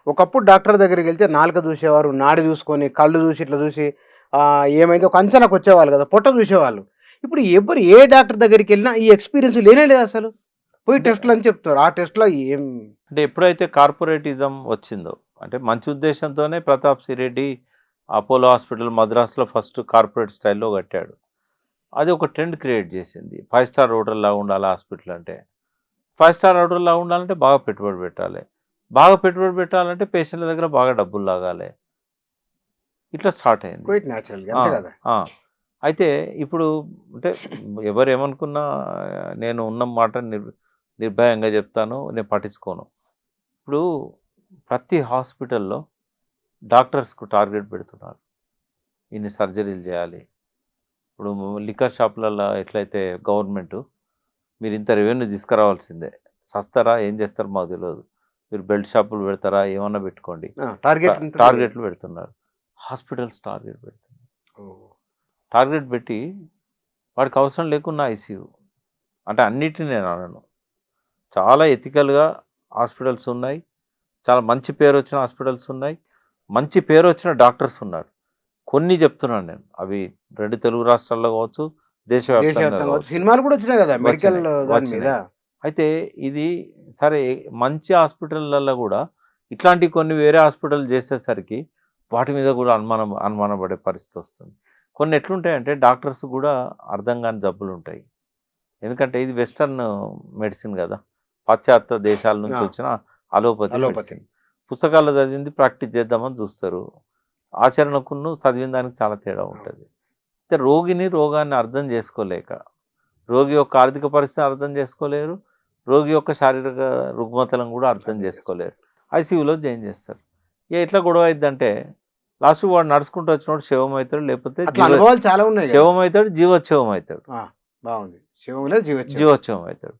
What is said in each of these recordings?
ఒకప్పుడు డాక్టర్ దగ్గరికెళ్తే నాలుక చూసేవారు, నాడి చూసుకొని, కళ్ళు చూసి ఇట్లా చూసి ఏమైందో ఒక అంచనాకు వచ్చేవాళ్ళు కదా! పొట్ట చూసేవాళ్ళు. ఇప్పుడు ఎవరు ఏ డాక్టర్ దగ్గరికెళ్ళినా ఈ ఎక్స్‌పీరియన్స్ లేనే లేదసలు. పోయి అంటే టెస్ట్‌లని చెప్తారు. ఆ టెస్ట్‌లో ఏం అంటే ఎప్పుడైతే కార్పొరేటిజం వచ్చిందో, అంటే మంచి ఉద్దేశంతోనే Pratap సిరెడ్డి Apollo hospital మద్రాస్‌లో first corporate స్టైల్‌లో కట్టాడు. అది ఒక ట్రెండ్ క్రియేట్ చేసింది. 5 స్టార్ హోటల్‌లాగా ఉండాలి హాస్పిటల్ అంటే. 5 స్టార్ హోటల్‌లాగా ఉండాలంటే బాగా పెట్టుబడి పెట్టాలి. బాగా పెట్టుబడి పెట్టాలంటే పేషెంట్ల దగ్గర బాగా డబ్బులు లాగాలి. ఇట్లా స్టార్ట్ అయింది. క్వైట్ న్యాచురల్‌గా ఆ! అంతే కదా! ఆ! అయితే ఇప్పుడు అంటే ఎవరేమనుకున్నా నేను ఉన్న మాట నిర్భయంగా చెప్తాను. నేను పట్టించుకోను. ఇప్పుడు ప్రతి హాస్పిటల్‌లో డాక్టర్స్‌కు టార్గెట్ పెడుతున్నారు. ఇన్ని సర్జరీలు చేయాలి. ఇప్పుడు లిక్కర్ షాపులల్లో ఎట్లయితే గవర్నమెంటు మీరు ఇంత రెవెన్యూ తీసుకురావాల్సిందే. సస్తారా ఏం చేస్తారో మాకు తెలవదు. మీరు బెల్ట్ షాపులు పెడతారా ఏమన్నా పెట్టుకోండి. టార్గెట్ ఉంటుంది కదా! టార్గెట్లు పెడుతున్నారు. హాస్పిటల్స్ టార్గెట్ పెడుతున్నారు. ఓహ్! టార్గెట్ పెట్టి వాడికి అవసరం లేకున్నా ఐసీయూ. అంటే అన్నిటిని నేను అనను. చాలా ఎథికల్‌గా హాస్పిటల్స్ ఉన్నాయి. చాలా మంచి పేరొచ్చిన హాస్పిటల్స్ ఉన్నాయి. మంచి పేరొచ్చిన డాక్టర్స్ ఉన్నారు. కొన్ని చెప్తున్నాను నేను. అవి 2 తెలుగు రాష్ట్రాల్లో కావచ్చు, దేశవ్యాప్తంగా దేశవ్యాప్తంగా కావచ్చు. సినిమాలు కూడా వచ్చినాయి కదా! మెడికల్ వచ్చినాయి. దాని మీద. వచ్చినాయి. అయితే ఇది సరే మంచి హాస్పిటళ్ళల్లో గూడా ఇట్లాంటి కొన్ని వేరే హాస్పిటల్ చేసేసరికి వాటి మీద కూడా అనుమానపడే పరిస్థితి వస్తుంది. కొన్ని ఎట్లుంటాయంటే డాక్టర్స్ కూడా అర్థం కాని జబ్బులుంటాయి. ఎందుకంటే ఇది వెస్టర్న్ మెడిసిన్ గదా! పాశ్చాత్య దేశాల నుంచి ఆ! వచ్చిన అలోపతి అలోపతి. మెడిసిన్. పుస్తకాల్లో చదివింది ప్రాక్టీస్ చేద్దామని చూస్తారు. ఆచరణకును చదివిన దానికి చాలా తేడా ఉంటది. అయితే రోగాన్ని అర్థం చేసుకోలేక, రోగి యొక్క ఆర్థిక పరిస్థితిని అర్థం చేసుకోలేరు. రోగి యొక్క శారీరక రుగ్మతలను కూడా అర్థం చేసుకోలేరు. ఐసీయూలో జాయిన్ చేస్తారు. ఇక ఎట్లా గొడవ అయిద్దంటే లాస్ట్‌కి వాడు నడుచుకుంటూ వచ్చినోడు శవం అయితాడు. లేకపోతే అట్లా అనుభవాలు చాలా ఉన్నాయి కదా! శవం అయితాడు, జీవోత్సవం అయితాడు. ఆ! బావుంది. శివంలో జీవచ్ఛవం. జీవోత్సవం అవుతాడు.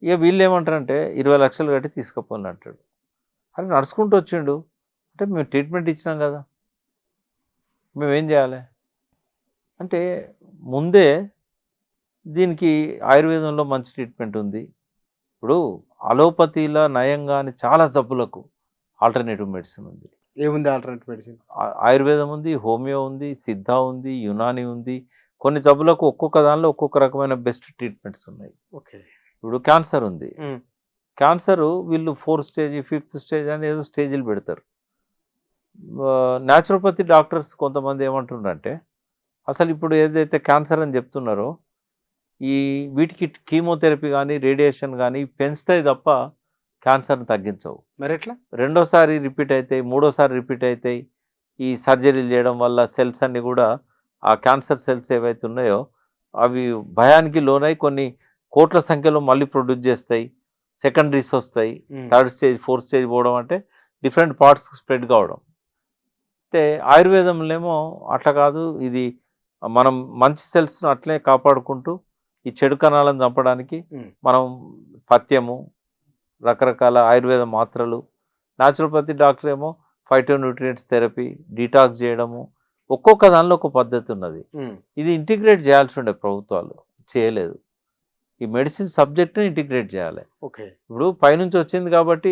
ఇక వీళ్ళేమంటారంటే 20,00,000 కట్టి తీసుకుపోండి అంటాడు. అరే నడుచుకుంటూ వచ్చిండు. అంటే మేము ట్రీట్మెంట్ ఇచ్చినాం కదా! మేమేం చేయాలి? అంటే ముందే దీనికి ఆయుర్వేదంలో మంచి ట్రీట్మెంట్ ఉంది. ఇప్పుడు అలోపతిలో నయం గాని చాలా జబ్బులకు ఆల్టర్‌నేటివ్ మెడిసిన్ ఉంది. ఏముంది ఆల్టర్‌నేట్ మెడిసిన్? ఆయుర్వేదం ఉంది, హోమియో ఉంది, సిద్ధ ఉంది, యునాని ఉంది. కొన్ని జబ్బులకు ఒక్కొక్క దానిలో ఒక్కొక్క రకమైన బెస్ట్ ట్రీట్మెంట్స్ ఉన్నాయి. ఓకే. ఇప్పుడు క్యాన్సర్ ఉంది. హ్మ్. క్యాన్సరు వీళ్ళు 4th స్టేజ్, 5th స్టేజ్ అని ఏదో స్టేజ్‌లు పెడతారు. న్యాచురోపతి డాక్టర్స్ కొంతమంది ఏమంటున్నారంటే, అసలు ఇప్పుడు ఏదైతే క్యాన్సర్ అని చెప్తున్నారో, ఈ వీటికి కీమోథెరపీ గానీ, రేడియేషన్ గానీ పెంచుతాయి తప్ప క్యాన్సర్‌ని తగ్గించవు. మరెట్లా? రెండోసారి రిపీట్ అయితాయి, మూడోసారి రిపీట్ అయితాయి. ఈ సర్జరీలు చేయడం వల్ల సెల్స్ అన్నీ కూడా ఆ క్యాన్సర్ సెల్స్ ఏవైతే ఉన్నాయో, అవి భయానికి లోనై కొన్ని కోట్ల సంఖ్యలో మళ్ళీ ప్రొడ్యూస్ చేస్తాయి. సెకండరీస్ వస్తాయి. హ్మ్. 3rd స్టేజ్, 4th స్టేజ్ పోవడం అంటే డిఫరెంట్ పార్ట్స్‌కి స్ప్రెడ్ కావడం. అయితే ఆయుర్వేదంలోనేమో అట్లా కాదు. ఇది మనం మంచి సెల్స్‌ను అట్లే కాపాడుకుంటూ, ఈ చెడు కణాలను చంపడానికి హ్మ్. మనం పథ్యము, రకరకాల ఆయుర్వేద మాత్రలు, న్యాచురోపతి డాక్టర్ ఏమో ఫైటోన్యూట్రియంట్స్ థెరపీ, డీటాక్స్ చేయడము, ఒక్కొక్క దానిలో ఒక పద్ధతి ఉన్నది. హ్మ్. ఇది ఇంటిగ్రేట్ చేయాల్సి ఉండే ప్రభుత్వాలు. చేయలేదు. ఈ మెడిసిన్ సబ్జెక్ట్‌ని ఇంటిగ్రేట్ చేయాలి. ఓకే. ఇప్పుడు పైనుంచి వచ్చింది కాబట్టి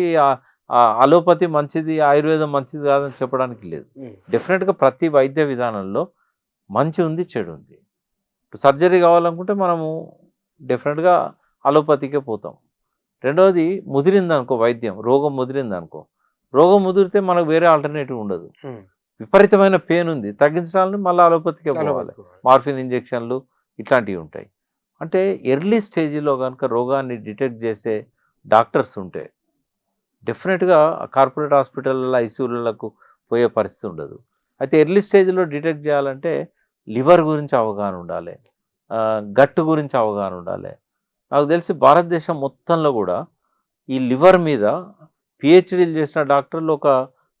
అలోపతి మంచిది, ఆయుర్వేదం మంచిది కాదని చెప్పడానికి లేదు. హ్మ్. డెఫినెట్‌గా ప్రతి వైద్య విధానంలో మంచి ఉంది, చెడు ఉంది. ఇప్పుడు సర్జరీ కావాలనుకుంటే మనము డెఫినెట్‌గా అలోపతికే పోతాం. రెండోది ముదిరిందనుకో వైద్యం, రోగం ముదిరిందనుకో, రోగం ముదిరితే మనకు వేరే ఆల్టర్‌నేటివ్ ఉండదు. హ్మ్. విపరీతమైన పెయిన్ ఉంది, తగ్గించడానికి మళ్ళీ అలోపతికే పోవాలి. అలోపతికి పోవాలి. మార్ఫిన్ ఇంజెక్షన్లు ఇట్లాంటివి ఉంటాయి. అంటే ఎర్లీ స్టేజ్‌లో గనుక రోగాన్ని డిటెక్ట్ చేసే డాక్టర్స్ ఉంటే డెఫినెట్‌గా కార్పొరేట్ హాస్పిటల్‌లలో, ఐసీయూలకు పోయే పరిస్థితి ఉండదు. అయితే ఎర్లీ స్టేజ్‌లో డిటెక్ట్ చేయాలంటే లివర్ గురించి అవగాహన ఉండాలి. గట్ గురించి అవగాహన ఉండాలి. నాకు తెలిసి భారతదేశం మొత్తంలో కూడా ఈ లివర్ మీద పీహెచ్‌డీలు చేసిన డాక్టర్లు ఒక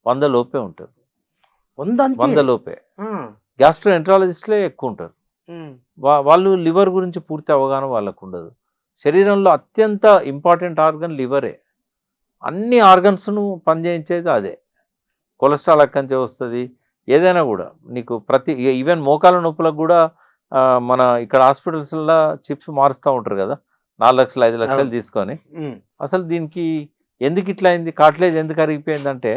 100 లోపే ఉంటారు. 100 అంతే. 100 లోపే. ఆ! గ్యాస్ట్రోఎంట్రాలజిస్ట్‌లే ఎక్కువుంటారు. హ్మ్. వాళ్ళు లివర్ గురించి పూర్తి అవగాహన వాళ్ళకుండదు. శరీరంలో అత్యంత ఇంపార్టెంట్ ఆర్గన్ లివరే. అన్ని ఆర్గన్స్‌ను పనిచేయించేది అదే. కొలెస్ట్రాల్ అక్కడి నుంచే వస్తది. ఏదైనా గూడా నీకు ఈవెన్ మోకాళ్ళ నొప్పులకు గూడా మన ఇక్కడ హాస్పిటల్స్‌లల్ల చిప్స్ మారుస్తా ఉంటారు గదా! 4,00,000, 5,00,000 అవును. తీసుకొని. హ్మ్. అసలు దీనికి ఎందుకు ఇట్లా అయింది? కార్టిలేజ్ ఎందుకు అరిగిపోయిందంటే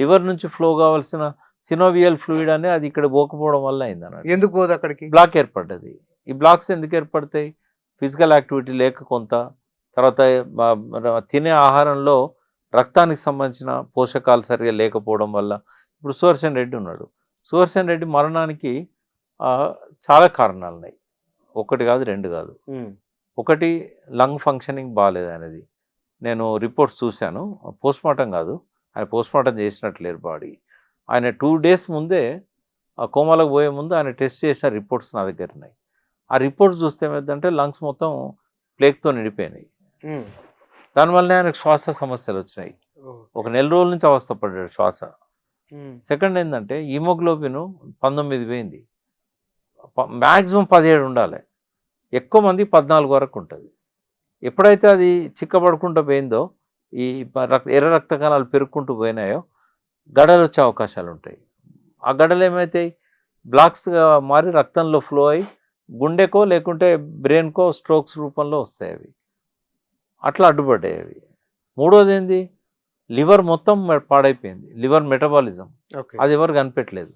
లివర్ నుంచి ఫ్లో కావాల్సిన సినోవియల్ ఫ్లూయిడ్ అనేది అది ఇక్కడ పోకపోవడం వల్ల అయింది అన్నట్టు. ఎందుకు పోదు అక్కడికి? బ్లాక్ ఏర్పడ్డది. ఈ బ్లాక్స్ ఎందుకు ఏర్పడతాయి? ఫిజికల్ యాక్టివిటీ లేక కొంత, తర్వాత తినే ఆహారంలో రక్తానికి సంబంధించిన పోషకాలు సరిగా లేకపోవడం వల్ల. ఇప్పుడు సుదర్శన్ రెడ్డి ఉన్నాడు. సుదర్శన్ రెడ్డి మరణానికి చాలా కారణాలు ఉన్నాయి. ఒకటి కాదు, రెండు కాదు. ఒకటి లంగ్ ఫంక్షనింగ్ బాగాలేదు అనేది. నేను రిపోర్ట్స్ చూశాను. పోస్ట్మార్టం కాదు, ఆయన పోస్ట్మార్టం చేసినట్లేరు బాడీ. ఆయన 2 days ముందే కోమాలకు పోయే ముందు ఆయన టెస్ట్ చేసిన రిపోర్ట్స్ నా దగ్గర ఉన్నాయి. ఆ రిపోర్ట్స్ చూస్తే ఏమైందంటే లంగ్స్ మొత్తం ప్లేక్తో నిండిపోయినాయి. దానివల్లనే ఆయనకు శ్వాస సమస్యలు వచ్చినాయి. ఒక నెల రోజుల నుంచి అవస్థపడ్డాడు శ్వాస. సెకండ్ ఏంటంటే హీమోగ్లోబిన్ 19 పోయింది. మ్యాక్సిమం 17 ఉండాలి. ఎక్కువ మంది 14 వరకు ఉంటుంది. ఎప్పుడైతే అది చిక్కబడుకుంటూ పోయిందో, ఈ ఎర్ర రక్త కణాలు పెరుక్కుంటూ పోయినాయో గడలు వచ్చే అవకాశాలు ఉంటాయి. ఆ గడలు ఏమైతాయి? బ్లాక్స్గా మారి రక్తంలో ఫ్లో అయ్యి గుండెకో లేకుంటే బ్రెయిన్కో స్ట్రోక్స్ రూపంలో వస్తాయి అవి. అట్లా అడ్డుపడ్డాయి అవి. మూడోది ఏంది? లివర్ మొత్తం పాడైపోయింది. లివర్ మెటబాలిజం అది ఎవరు కనిపెట్టలేదు.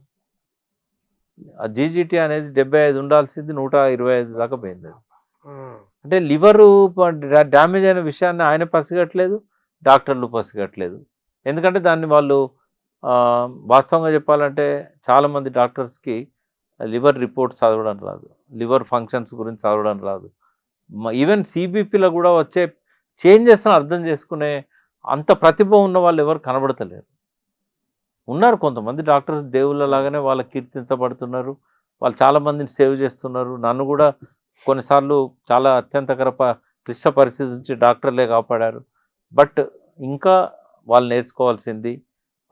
ఆ జీజీటీ అనేది 75 ఉండాల్సింది 125 దాకా పోయింది. అంటే లివరు డ్యామేజ్ అయిన విషయాన్ని ఆయన పసిగట్టలేదు, డాక్టర్లు పసిగట్టలేదు. ఎందుకంటే దాన్ని వాళ్ళు వాస్తవంగా చెప్పాలంటే చాలామంది డాక్టర్స్కి లివర్ రిపోర్ట్స్ చదవడం రాదు, లివర్ ఫంక్షన్స్ గురించి చదవడం రాదు. ఈవెన్ సిబిపిలో కూడా వచ్చే చేంజెస్ని అర్థం చేసుకునే అంత ప్రతిభ ఉన్న వాళ్ళు ఎవరు కనబడతలేరు. ఉన్నారు కొంతమంది డాక్టర్స్ దేవుళ్ళలాగానే వాళ్ళు కీర్తించబడుతున్నారు. వాళ్ళు చాలామందిని సేవ్ చేస్తున్నారు. నన్ను కూడా కొన్నిసార్లు చాలా అత్యంతకర క్లిష్ట పరిస్థితి నుంచి డాక్టర్లే కాపాడారు. బట్ ఇంకా వాళ్ళు నేర్చుకోవాల్సింది,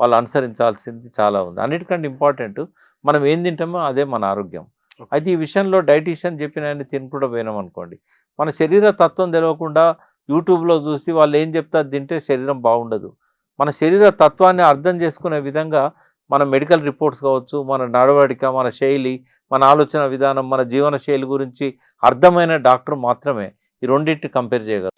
వాళ్ళు అనుసరించాల్సింది చాలా ఉంది. అన్నిటికంటే ఇంపార్టెంట్ మనం ఏం తింటామో అదే మన ఆరోగ్యం. అయితే ఈ విషయంలో డైటీషియన్ చెప్పిన ఆయన తినకుండా పోయినాం అనుకోండి, మన శరీర తత్వం తెలియకుండా యూట్యూబ్లో చూసి వాళ్ళు ఏం చెప్తారు తింటే శరీరం బాగుండదు. మన శరీర తత్వాన్ని అర్థం చేసుకునే విధంగా మన మెడికల్ రిపోర్ట్స్ కావచ్చు, మన నడవడిక, మన శైలి, మన ఆలోచన విధానం, మన జీవన శైలి గురించి అర్థమైన డాక్టర్ మాత్రమే ఈ రెండింటిని కంపేర్ చేయగలరు.